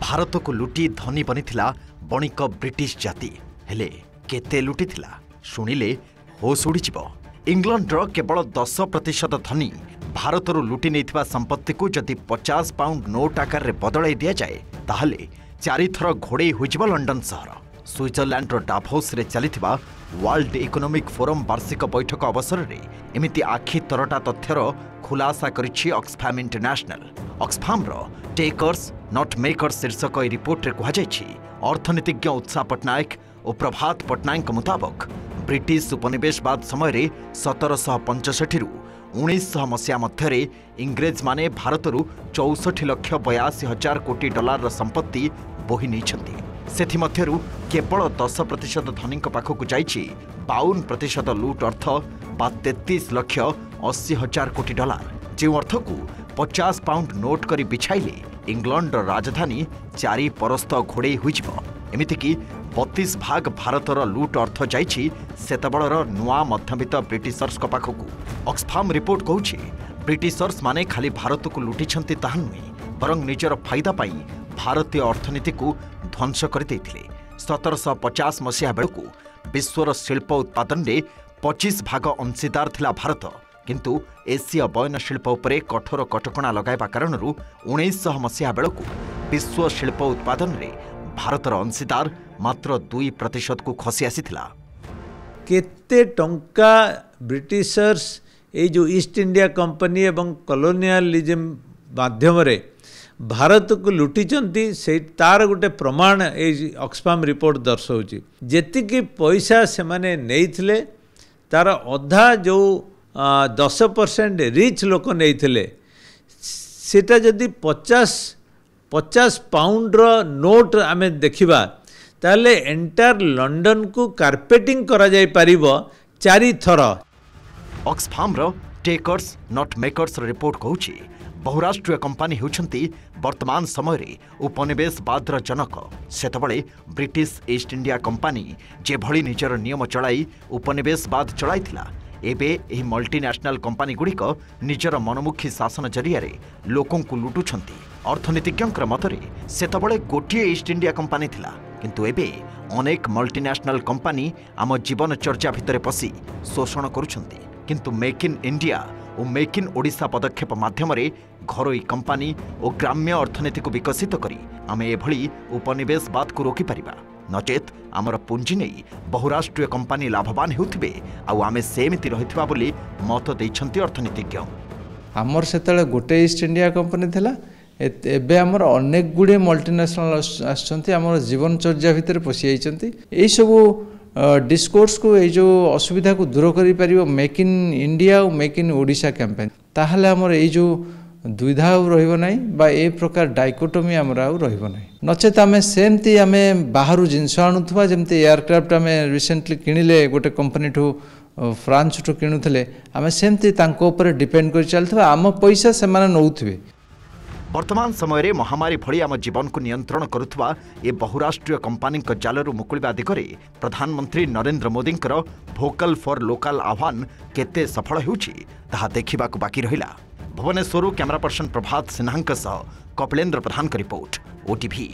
भारत को लुटी धनी बनीथिला बणिक ब्रिटिश जाति हेले केते लुटीथिला शुणिले होश उड़ीजिवो। इंग्लैंडर केवल 10% धनी भारतरू लुटी नैथिबा संपत्ति को जदि 50 पाउंड नोट आकार रे बदलाई दिया जाए ताहले 4 थर घोड़े होइजिवो लंडन सहर। स्विट्जरलैंडर डाभोस रे चलिथिबा वर्ल्ड इकोनॉमिक फोरम वार्षिक बैठक अवसर रे एमिति आखि तरटा तथ्यर खुलासा करिछि ऑक्सफैम इंटरनेशनल। ऑक्सफैम रो टेकर्स नॉट मेकर्स शीर्षक ए रिपोर्ट रे कहा जायछि अर्थनीतिज्ञ उत्साह पटनायक और प्रभात पटनायक मुताबक ब्रिटिश उपनिवेशवाद समय 1765 रु 1900 मसीहा मध्य इंग्रेज माने भारतरू 64,82,000 कोटी डॉलर संपत्ति बोही नहीं। सेथि मध्यरु केवल 10% धनी पाखक जाइछि 52% लूट अर्थ बा 33,80,000 कोटी डॉलर। जो अर्थ को 50 पाउंड नोट करी बिछाइले इंग्लैंड राजधानी 4 परस्त घोड़े होइजिवो। एमितिकी 32 भाग भारतर लूट अर्थ जाइछि सेतबळर नुआ मध्यमित ब्रिटिशर्स पाखक। ऑक्सफाम रिपोर्ट कहूछि ब्रिटिशर्स माने खाली भारत को लुटिछंती ताहा नुहे बरं निजर फायदा पाई भारतीय अर्थनीति को ध्वंस कर देथिले। 1750 मसीहा बेलू विश्वर शिल्प उत्पादन रे 25 भाग अंशीदार थिला भारत, किंतु एसीय बयन शिल्प उपरे कठोर कटकणा लगाइबा कारणरू 1900 मसीहा बेलू विश्व शिल्प उत्पादन रे भारतर अंशीदार मात्र 2% को खसी आसीथिला। केते टंका ब्रिटिशर्स ए जो ईस्ट इंडिया कंपनी एवं कॉलोनियलिज्म माध्यम रे भारत को लुटिचंती से तार गोटे प्रमाण ए ऑक्सफाम रिपोर्ट दर्शाउची। जेतिकी पैसा से माने नेइथिले तार अधा जो 10% रिच लोक नेइथिले सेटा जदि 50 पाउंड रो नोट आमे देखिबा ताले एंटायर लंडन को कार्पेटिंग करा जाय परिबो 4 थर। ऑक्सफाम रो टेकर्स नॉट मेकर्स रिपोर्ट कहूची बहुराष्ट्रीय कंपनी होउछंती वर्तमान समय रे उपनिवेशवादर जनक। सेतबळे ब्रिटिश ईस्ट इंडिया कंपनी जे भली निजर नियम चलाई उपनिवेशवाद चलाइथिला, एबे एही मल्टीनेशनल कंपनी गुड़िक निजर मनमुखी शासन जरिया लोकों को लुटुछंती। अर्थनीतिज्ञर मतरे सेतबळे गोटिए ईस्ट इंडिया कंपनी थिला, किंतु एबे अनेक मल्टीनेशनल कंपनी आम जीवन चर्चा भितरे पसी शोषण करुछंती। किंतु मेक इन इंडिया और मेक इन ओडिशा पदक्षेप माध्यम घरोई कंपनी और ग्राम्य अर्थनीति को विकसित करी आमे एभली उपनिवेशवाद को रोकी परिबा। नचेत आमर पुंजी नहीं बहुराष्ट्रीय कंपनी लाभवान होउथिबे आ आमे सेमिति रहितबा बोली मत दैछंती अर्थनीतिज्ञ। आमर सेतले गोटे ईस्ट इंडिया कंपनी थिला, एबे आमर अनेक गुडे मल्टीनेशनल आछंती आमर जीवन चर्चा भितर पसि आइछंती। एई सब डिस्कोर्स को ये जो असुविधा को दूर करि परिबो मेक इन इंडिया और मेक इन ओडिशा कैंपेन, ताहले हमर ये जो दुविधा रहिबो नाही बा ए प्रकार डाइकोटोमी हमर रहिबो नाही। नचेत आमे सेमती आमे बाहरु जिंस आणुथबा जेमती एयरक्राफ्ट आमे रिसेंटली किनिले गोटे कंपनी ठू फ्रांस ठू किनुथले आमे सेमती तांको ऊपर डिपेंड कर चलथबा आम पैसा से माने नउथबे। वर्तमान समय रे महामारी भली आम जीवन को नियंत्रण करुथबा ए बहुराष्ट्रीय कंपनी जालरू मुकुलिबा दिगरे प्रधानमंत्री नरेंद्र मोदी भोकल फॉर लोकल आह्वान केते सफल होउछि ताहा देखिबाकू बाकी रहिला। भुवनेश्वर कैमरा पर्सन प्रभात सिन्हा कपिलेन्द्र प्रधान रिपोर्ट, ओटीवी।